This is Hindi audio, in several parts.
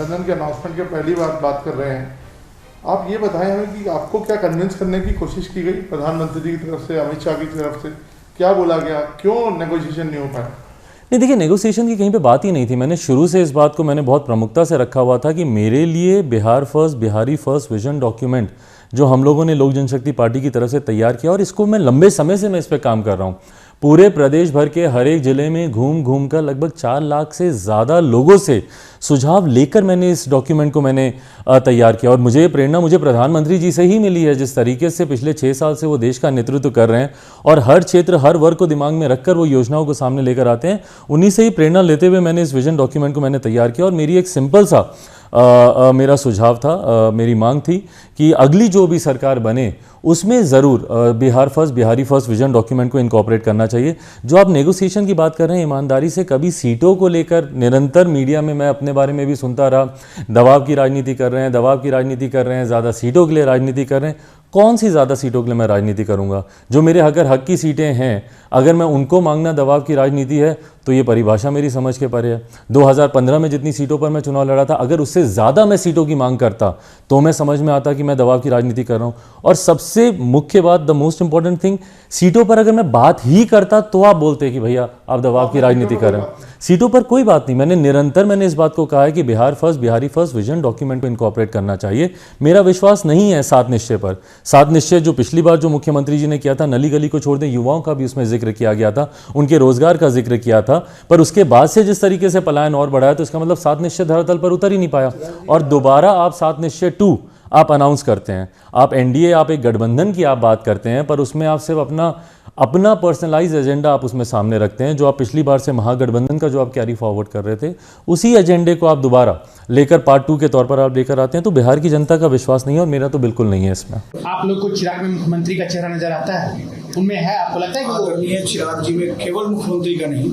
गठबंधन के अनाउंसमेंट के पहली बार बात कर रहे हैं। आप ये बताएं हमें कि आपको क्या कन्विंस करने की कोशिश की गई प्रधानमंत्री की तरफ से, अमित शाह की तरफ से? क्या बोला गया, क्यों नेगोशिएशन नहीं हो पाया? नहीं, देखिए, नेगोशिएशन की कहीं पे बात ही नहीं थी। मैंने शुरू से इस बात को मैंने बहुत प्रमुखता से रखा हुआ था कि मेरे लिए Bihar first, Bihari first vision document जो हम लोगों ने लोक जनशक्ति पार्टी की तरफ से तैयार किया, और इसको मैं लंबे समय से मैं इस पर काम कर रहा हूँ। पूरे प्रदेश भर के हर एक जिले में घूम घूम कर लगभग 4 लाख से ज़्यादा लोगों से सुझाव लेकर मैंने इस डॉक्यूमेंट को मैंने तैयार किया। और मुझे प्रेरणा मुझे प्रधानमंत्री जी से ही मिली है, जिस तरीके से पिछले 6 साल से वो देश का नेतृत्व कर रहे हैं और हर क्षेत्र हर वर्ग को दिमाग में रखकर वो योजनाओं को सामने लेकर आते हैं। उन्हीं से ही प्रेरणा लेते हुए मैंने इस विजन डॉक्यूमेंट को मैंने तैयार किया। और मेरी एक सिंपल सा मेरा सुझाव था, मेरी मांग थी कि अगली जो भी सरकार बने उसमें ज़रूर Bihar first, Bihari first vision document को इनकॉर्पोरेट करना चाहिए। जो आप नेगोशिएशन की बात कर रहे हैं, ईमानदारी से कभी सीटों को लेकर निरंतर मीडिया में मैं अपने बारे में भी सुनता रहा, दबाव की राजनीति कर रहे हैं, दबाव की राजनीति कर रहे हैं, ज़्यादा सीटों के लिए राजनीति कर रहे हैं। कौन सी ज़्यादा सीटों के लिए मैं राजनीति करूंगा? जो मेरे अगर हक की सीटें हैं, अगर मैं उनको मांगना दबाव की राजनीति है, तो ये परिभाषा मेरी समझ के परे है। 2015 में जितनी सीटों पर मैं चुनाव लड़ा था, अगर उससे ज़्यादा मैं सीटों की मांग करता तो मैं समझ में आता कि मैं दबाव की राजनीति कर रहा हूँ। और सबसे मुख्य बात, द मोस्ट इंपॉर्टेंट थिंग, सीटों पर अगर मैं बात ही करता तो आप बोलते कि भैया आप दबाव की राजनीति कर रहे हैं। सीटों पर कोई बात नहीं। मैंने इस बात को कहा है कि Bihar first, Bihari first vision document को इनकॉर्पोरेट करना चाहिए। मेरा विश्वास नहीं है 7 निश्चय पर। 7 निश्चय जो पिछली बार जो मुख्यमंत्री जी ने किया था, नली गली को छोड़ दें, युवाओं का भी उसमें जिक्र किया गया था, उनके रोजगार का जिक्र किया था, पर उसके बाद से जिस तरीके से पलायन और बढ़ा है, तो इसका मतलब 7 निश्चय धरातल पर उतर ही नहीं पाया। और दोबारा आप 7 निश्चय 2 आप अनाउंस करते हैं, आप एनडीए, आप एक गठबंधन की आप बात करते हैं, पर उसमें आप सिर्फ अपना पर्सनलाइज एजेंडा आप उसमें सामने रखते हैं। जो आप पिछली बार से महागठबंधन का जो आप कैरी फॉरवर्ड कर रहे थे, उसी एजेंडे को आप दोबारा लेकर पार्ट 2 के तौर पर आप लेकर आते हैं। तो बिहार की जनता का विश्वास नहीं है, और मेरा तो बिल्कुल नहीं है इसमें। आप लोग को चिराग में मुख्यमंत्री का चेहरा नजर आता है, उनमें है? आपको लगता है कि आदरणीय चिराग जी में केवल मुख्यमंत्री का नहीं,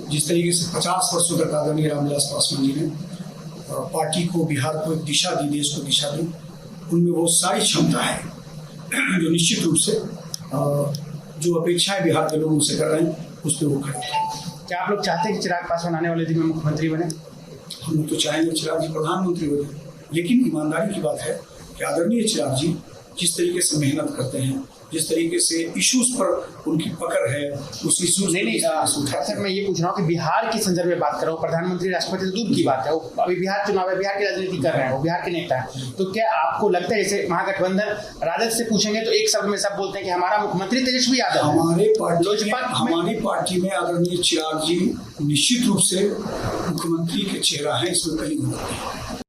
जिस तरीके से 50 वर्षों तक आदरणीय रामविलास पासवान जी ने पार्टी को, बिहार को एक दिशा दी, देश को दिशा दी, उनमें वो सारी क्षमता है जो निश्चित रूप से जो अपेक्षाएं बिहार के लोग उनसे कर रहे हैं, उस पर वो खड़े हैं। क्या आप लोग चाहते हैं कि चिराग पासवान आने वाले दिन में मुख्यमंत्री बने? हम तो चाहेंगे चिराग जी प्रधानमंत्री बने, लेकिन ईमानदारी की बात है कि आदरणीय चिराग जी जिस तरीके से मेहनत करते हैं, जिस तरीके से इश्यूज पर उनकी पकड़ है, उस इश्यूज सर मैं ये पूछ रहा हूँ कि बिहार के संदर्भ में बात कर रहा हूँ, प्रधानमंत्री राष्ट्रपति से दूर की बात है, वो अभी बिहार चुनाव है, बिहार की राजनीति कर रहे हैं, वो बिहार के नेता है। तो क्या आपको लगता है, जैसे महागठबंधन राजद से पूछेंगे तो एक शब्द में सब बोलते हैं कि हमारा मुख्यमंत्री तेजस्वी यादव है। हमारी पार्टी में आदरणीय चिराग जी निश्चित रूप से मुख्यमंत्री के चेहरा है, इसमें कहीं नहीं।